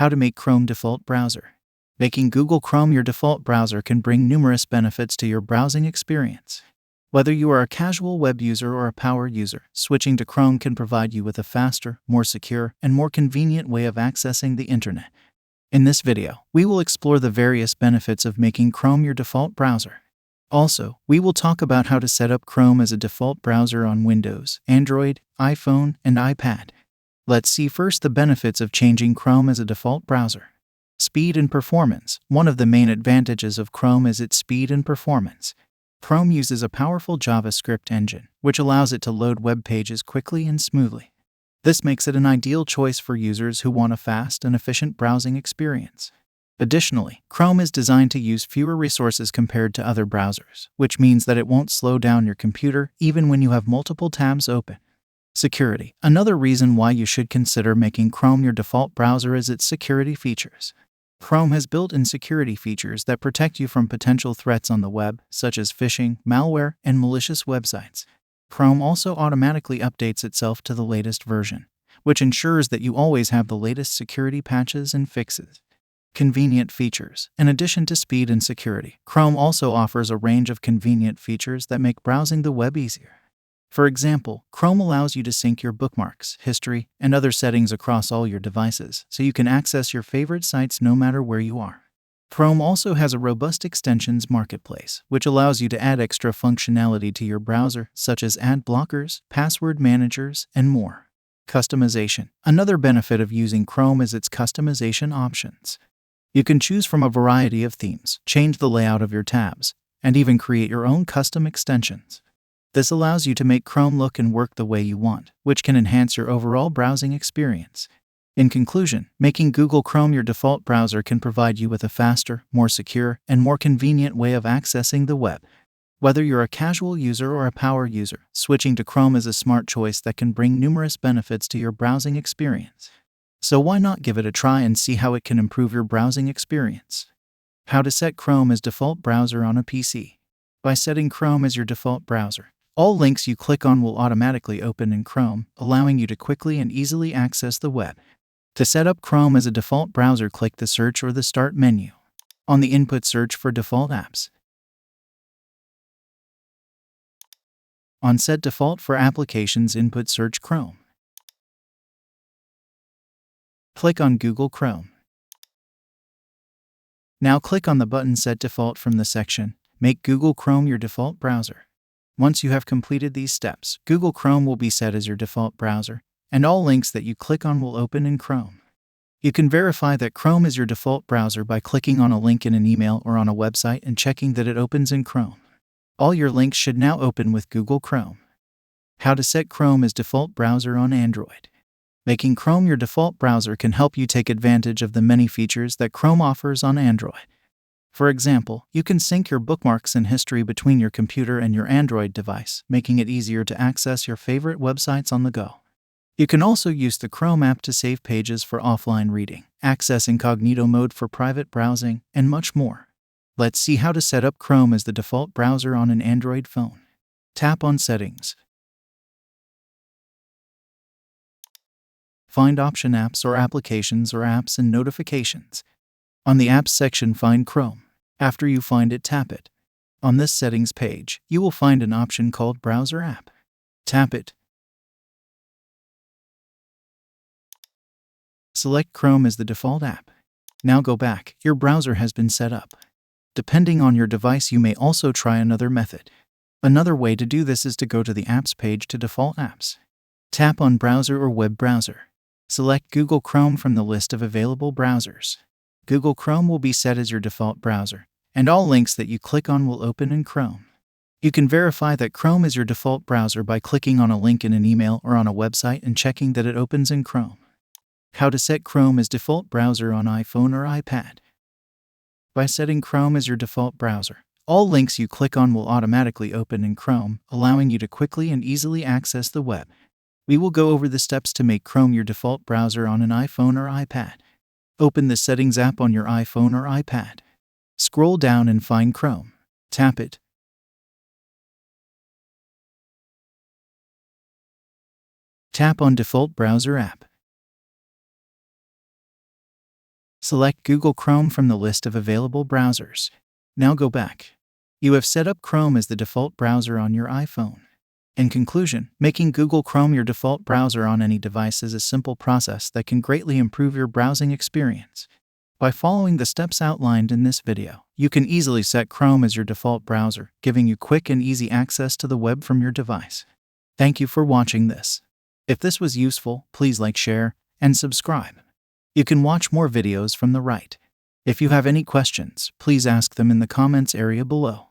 How to make Chrome default browser. Making Google Chrome your default browser can bring numerous benefits to your browsing experience. Whether you are a casual web user or a power user, switching to Chrome can provide you with a faster, more secure, and more convenient way of accessing the internet. In this video, we will explore the various benefits of making Chrome your default browser. Also, we will talk about how to set up Chrome as a default browser on Windows, Android, iPhone, and iPad. Let's see first the benefits of changing Chrome as a default browser. Speed and performance. One of the main advantages of Chrome is its speed and performance. Chrome uses a powerful JavaScript engine, which allows it to load web pages quickly and smoothly. This makes it an ideal choice for users who want a fast and efficient browsing experience. Additionally, Chrome is designed to use fewer resources compared to other browsers, which means that it won't slow down your computer even when you have multiple tabs open. Security. Another reason why you should consider making Chrome your default browser is its security features. Chrome has built-in security features that protect you from potential threats on the web, such as phishing, malware, and malicious websites. Chrome also automatically updates itself to the latest version, which ensures that you always have the latest security patches and fixes. Convenient features. In addition to speed and security, Chrome also offers a range of convenient features that make browsing the web easier. For example, Chrome allows you to sync your bookmarks, history, and other settings across all your devices, so you can access your favorite sites no matter where you are. Chrome also has a robust extensions marketplace, which allows you to add extra functionality to your browser, such as ad blockers, password managers, and more. Customization. Another benefit of using Chrome is its customization options. You can choose from a variety of themes, change the layout of your tabs, and even create your own custom extensions. This allows you to make Chrome look and work the way you want, which can enhance your overall browsing experience. In conclusion, making Google Chrome your default browser can provide you with a faster, more secure, and more convenient way of accessing the web. Whether you're a casual user or a power user, switching to Chrome is a smart choice that can bring numerous benefits to your browsing experience. So why not give it a try and see how it can improve your browsing experience? How to set Chrome as default browser on a PC. By setting Chrome as your default browser, all links you click on will automatically open in Chrome, allowing you to quickly and easily access the web. To set up Chrome as a default browser, click the Search or the Start menu. On the input, search for default apps. On Set Default for Applications, input search Chrome. Click on Google Chrome. Now click on the button Set Default from the section, Make Google Chrome your default browser. Once you have completed these steps, Google Chrome will be set as your default browser, and all links that you click on will open in Chrome. You can verify that Chrome is your default browser by clicking on a link in an email or on a website and checking that it opens in Chrome. All your links should now open with Google Chrome. How to set Chrome as default browser on Android. Making Chrome your default browser can help you take advantage of the many features that Chrome offers on Android. For example, you can sync your bookmarks and history between your computer and your Android device, making it easier to access your favorite websites on the go. You can also use the Chrome app to save pages for offline reading, access incognito mode for private browsing, and much more. Let's see how to set up Chrome as the default browser on an Android phone. Tap on Settings. Find option Apps or Applications or Apps and Notifications. On the Apps section, find Chrome. After you find it, tap it. On this settings page, you will find an option called Browser App. Tap it. Select Chrome as the default app. Now go back. Your browser has been set up. Depending on your device, you may also try another method. Another way to do this is to go to the Apps page to Default Apps. Tap on Browser or Web Browser. Select Google Chrome from the list of available browsers. Google Chrome will be set as your default browser, and all links that you click on will open in Chrome. You can verify that Chrome is your default browser by clicking on a link in an email or on a website and checking that it opens in Chrome. How to set Chrome as default browser on iPhone or iPad. By setting Chrome as your default browser, all links you click on will automatically open in Chrome, allowing you to quickly and easily access the web. We will go over the steps to make Chrome your default browser on an iPhone or iPad. Open the Settings app on your iPhone or iPad. Scroll down and find Chrome. Tap it. Tap on Default Browser App. Select Google Chrome from the list of available browsers. Now go back. You have set up Chrome as the default browser on your iPhone. In conclusion, making Google Chrome your default browser on any device is a simple process that can greatly improve your browsing experience. By following the steps outlined in this video, you can easily set Chrome as your default browser, giving you quick and easy access to the web from your device. Thank you for watching this. If this was useful, please like, share, and subscribe. You can watch more videos from the right. If you have any questions, please ask them in the comments area below.